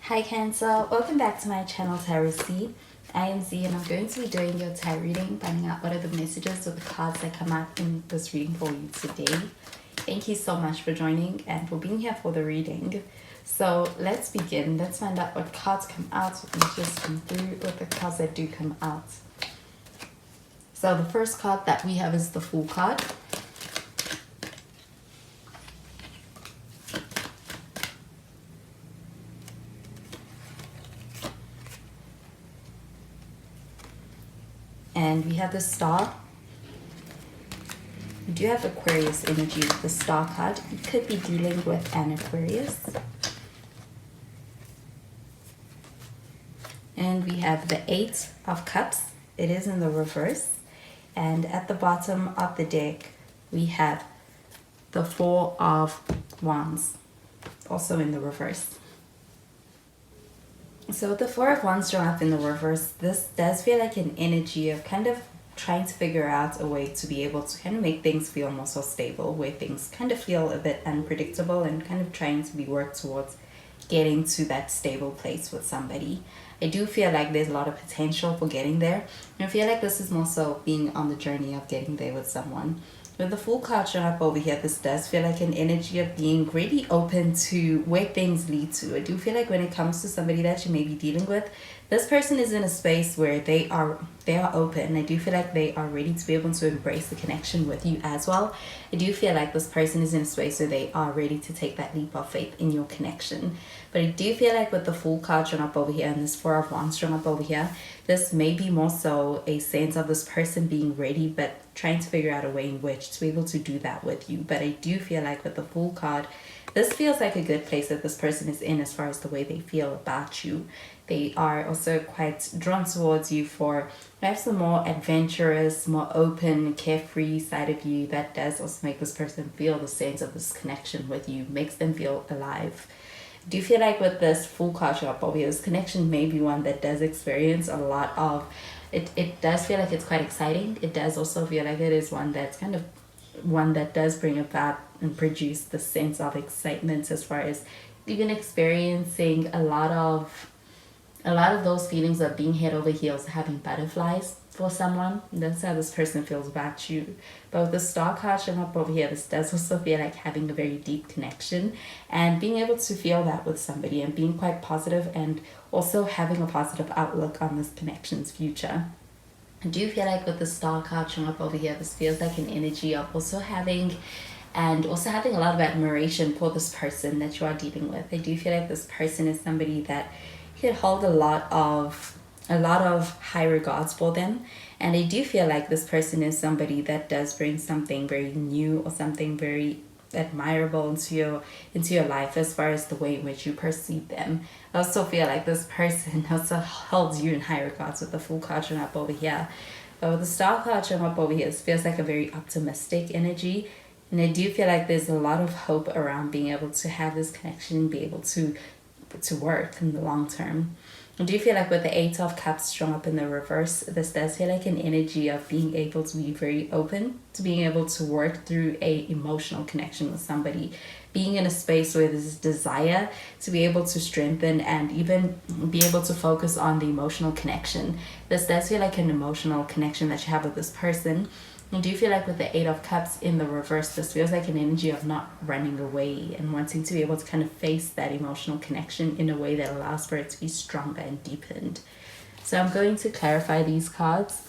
Hi Cancer, welcome back to my channel Tarot C. I am Z and I'm going to be doing your tarot reading, finding out what are the messages or the cards that come out in this reading for you today. Thank you so much for joining and for being here for the reading. So let's begin. Let's find out what cards come out, what messages come through, what the cards that do come out. So the first card that we have is the Fool card. And we have the Star. We do have Aquarius energy with the Star card. You could be dealing with an Aquarius. And we have the Eight of Cups. It is in the reverse. And at the bottom of the deck, we have the Four of Wands, also in the reverse. So with the Four of Wands drawn up in the reverse, this does feel like an energy of kind of trying to figure out a way to be able to kind of make things feel more so stable, where things kind of feel a bit unpredictable, and kind of trying to be worked towards getting to that stable place with somebody. I do feel like there's a lot of potential for getting there. And I feel like this is more so being on the journey of getting there with someone. With the Fool card shown up over here, this does feel like an energy of being really open to where things lead to. I do feel like when it comes to somebody that you may be dealing with, this person is in a space where they are open. I do feel like they are ready to be able to embrace the connection with you as well. I do feel like this person is in a space where they are ready to take that leap of faith in your connection. But I do feel like with the Fool card shown up over here and this Four of Wands shown up over here, this may be more so a sense of this person being ready, but trying to figure out a way in which to be able to do that with you. But I do feel like with the Fool card, this feels like a good place that this person is in as far as the way they feel about you. They are also quite drawn towards you for perhaps a more adventurous, more open, carefree side of you that does also make this person feel the sense of this connection with you, makes them feel alive. Do you feel like with this Fool card show up over here, this connection may be one that does experience a lot of, it does feel like it's quite exciting. It does also feel like it is one that's kind of one that does bring about and produce the sense of excitement as far as even experiencing a lot of those feelings of being head over heels, having butterflies for someone. That's how this person feels about you. But with the Star card showing up over here, this does also feel like having a very deep connection and being able to feel that with somebody and being quite positive and also having a positive outlook on this connection's future. I do feel like with the Star card showing up over here, this feels like an energy of also having a lot of admiration for this person that you are dealing with. I do feel like this person is somebody that you could hold a lot of high regards for them. And I do feel like this person is somebody that does bring something very new or something very admirable into your life as far as the way in which you perceive them. I also feel like this person also holds you in high regards with the Fool card showing up over here. But with the Star card showing up over here, it feels like a very optimistic energy. And I do feel like there's a lot of hope around being able to have this connection, be able to work in the long term. I do feel like with the Eight of Cups shown up in the reverse, this does feel like an energy of being able to be very open, to being able to work through a emotional connection with somebody, being in a space where there's desire to be able to strengthen and even be able to focus on the emotional connection. This does feel like an emotional connection that you have with this person. I do feel like with the Eight of Cups in the reverse, this feels like an energy of not running away and wanting to be able to kind of face that emotional connection in a way that allows for it to be stronger and deepened. So I'm going to clarify these cards.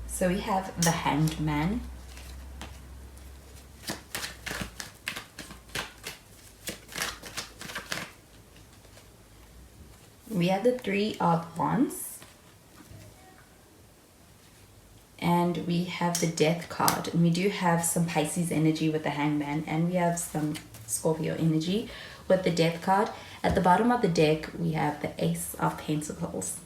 So we have the Hanged Man. We have the Three of Wands. And we have the Death card. And we do have some Pisces energy with the Hangman. And we have some Scorpio energy with the Death card. At the bottom of the deck, we have the Ace of Pentacles.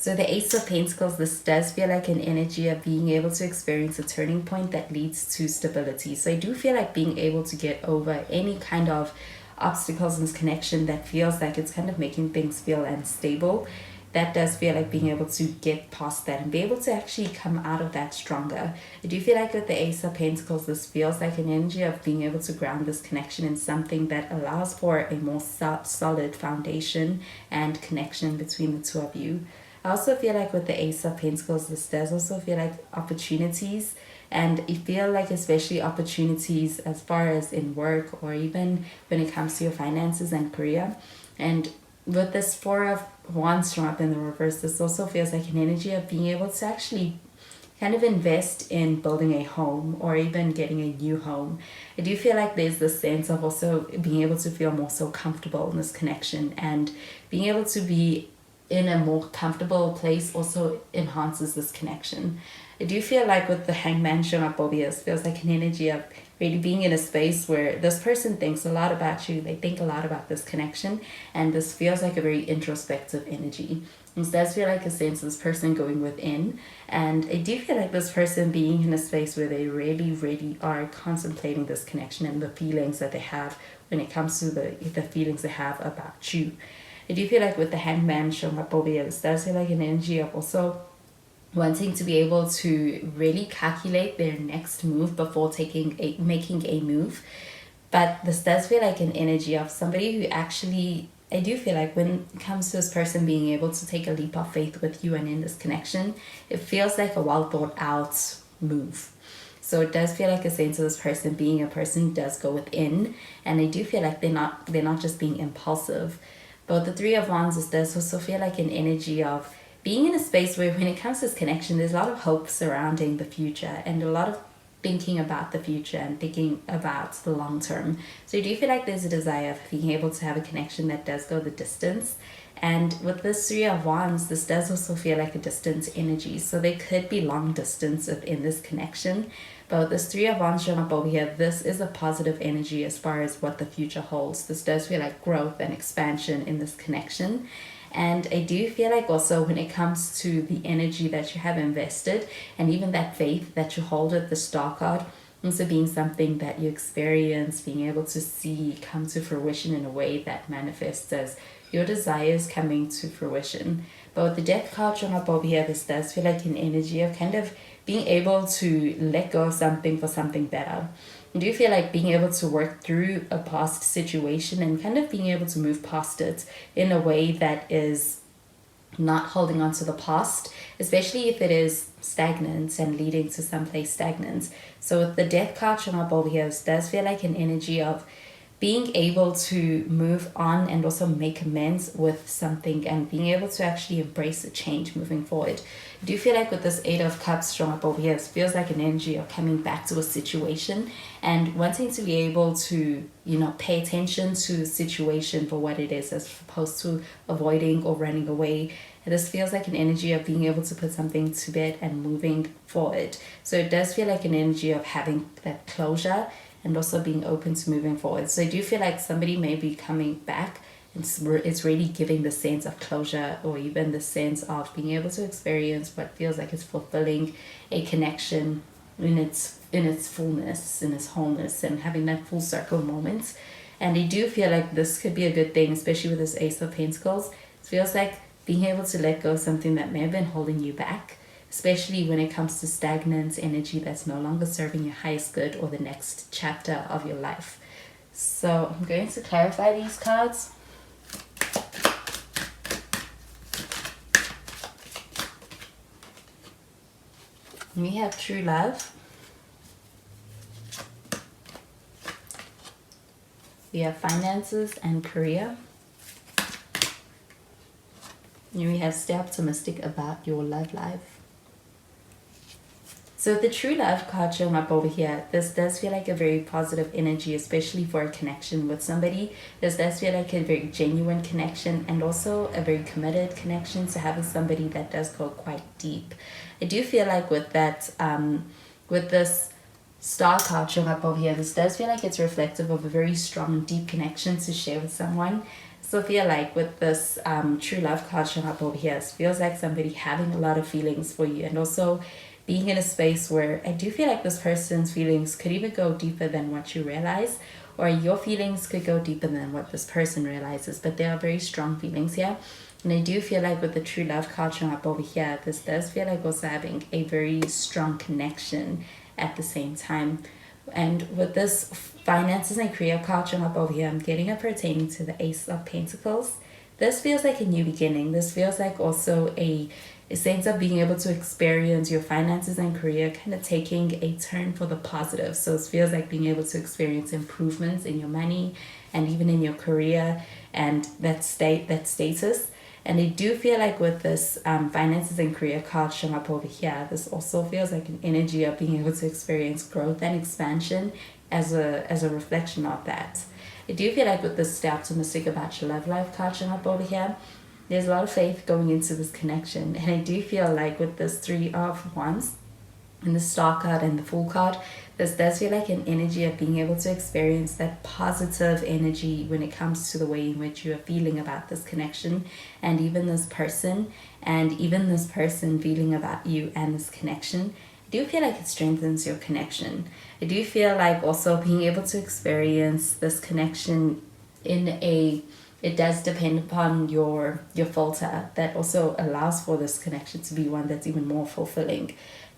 So the Ace of Pentacles, this does feel like an energy of being able to experience a turning point that leads to stability. So I do feel like being able to get over any kind of obstacles in this connection that feels like it's kind of making things feel unstable. That does feel like being able to get past that and be able to actually come out of that stronger. I do feel like with the Ace of Pentacles, this feels like an energy of being able to ground this connection in something that allows for a more solid foundation and connection between the two of you. I also feel like with the Ace of Pentacles, this does also feel like opportunities. And I feel like especially opportunities as far as in work or even when it comes to your finances and career. And with this Four of Wands shown up in the reverse, this also feels like an energy of being able to actually kind of invest in building a home or even getting a new home. I do feel like there's this sense of also being able to feel more so comfortable in this connection, and being able to be in a more comfortable place also enhances this connection. I do feel like with the Hangman showing up over here, it feels like an energy of really being in a space where this person thinks a lot about you, they think a lot about this connection, and this feels like a very introspective energy. It does feel like a sense of this person going within, and I do feel like this person being in a space where they really, really are contemplating this connection and the feelings that they have when it comes to the feelings they have about you. I do feel like with the Hangman showing up over here, this does feel like an energy of also wanting to be able to really calculate their next move before making a move. But this does feel like an energy of somebody who actually, I do feel like when it comes to this person being able to take a leap of faith with you and in this connection, it feels like a well thought out move. So it does feel like a sense of this person being a person who does go within, and I do feel like they're not just being impulsive. But the Three of Wands, this does also feel like an energy of being in a space where when it comes to this connection, there's a lot of hope surrounding the future and a lot of thinking about the future and thinking about the long term. So you do feel like there's a desire of being able to have a connection that does go the distance. And with this Three of Wands, this does also feel like a distance energy. So there could be long distance within this connection. But with this Three of Wands showing up over here, this is a positive energy as far as what the future holds. This does feel like growth and expansion in this connection. And I do feel like also when it comes to the energy that you have invested and even that faith that you hold with the Star card, also being something that you experience, being able to see come to fruition in a way that manifests as your desires coming to fruition. But with the Death card showing up over here, this does feel like an energy of kind of being able to let go of something for something better. I do feel like being able to work through a past situation and kind of being able to move past it in a way that is not holding on to the past, especially if it is stagnant and leading to someplace stagnant. So with the Death card showing up over here, it does feel like an energy of being able to move on and also make amends with something and being able to actually embrace the change moving forward. I do feel like with this Eight of Cups showing up over here, it feels like an energy of coming back to a situation and wanting to be able to, pay attention to the situation for what it is as opposed to avoiding or running away. And this feels like an energy of being able to put something to bed and moving forward. So it does feel like an energy of having that closure and also being open to moving forward. So I do feel like somebody may be coming back and it's really giving the sense of closure or even the sense of being able to experience what feels like it's fulfilling a connection in its fullness, in its wholeness, and having that full circle moment. And I do feel like this could be a good thing, especially with this Ace of Pentacles. It feels like being able to let go of something that may have been holding you back, especially when it comes to stagnant energy that's no longer serving your highest good or the next chapter of your life. So I'm going to clarify these cards. We have true love. We have finances and career. And we have stay optimistic about your love life. So the true love card showing up over here, this does feel like a very positive energy, especially for a connection with somebody. This does feel like a very genuine connection and also a very committed connection to having somebody that does go quite deep. I do feel like with that, with this Star card showing up over here, this does feel like it's reflective of a very strong, deep connection to share with someone. So I feel like with this true love card showing up over here, it feels like somebody having a lot of feelings for you, and also being in a space where I do feel like this person's feelings could even go deeper than what you realize, or your feelings could go deeper than what this person realizes. But there are very strong feelings here. And I do feel like with the true love card showing up over here, this does feel like also having a very strong connection at the same time. And with this finances and career card showing up over here, I'm getting it pertaining to the Ace of Pentacles. This feels like a new beginning. This feels like also a sense of being able to experience your finances and career kind of taking a turn for the positive. So it feels like being able to experience improvements in your money and even in your career and that status. And I do feel like with this finances and career card showing up over here, this also feels like an energy of being able to experience growth and expansion as a reflection of that. I do feel like with this stay optimistic about your love life card showing up over here, there's a lot of faith going into this connection. And I do feel like with this 3 of Wands and the Star card and the Fool card, this does feel like an energy of being able to experience that positive energy when it comes to the way in which you are feeling about this connection and even this person feeling about you and this connection. I do feel like it strengthens your connection. I do feel like also being able to experience this connection it does depend upon your filter that also allows for this connection to be one that's even more fulfilling.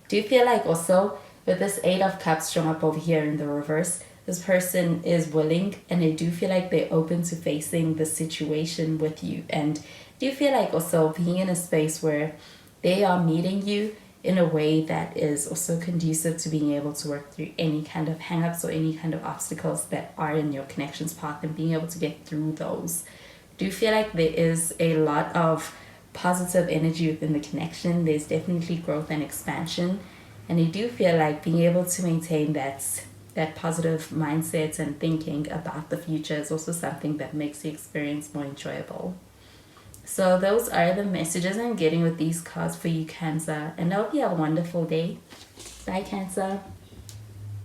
Do you feel like also with this 8 of Cups showing up over here in the reverse, this person is willing and I do feel like they're open to facing the situation with you. And do you feel like also being in a space where they are meeting you in a way that is also conducive to being able to work through any kind of hang-ups or any kind of obstacles that are in your connections path and being able to get through those. Do you feel like there is a lot of positive energy within the connection? There's definitely growth and expansion. And I do feel like being able to maintain that positive mindset and thinking about the future is also something that makes the experience more enjoyable. So those are the messages I'm getting with these cards for you, Cancer. And I hope you have a wonderful day. Bye, Cancer.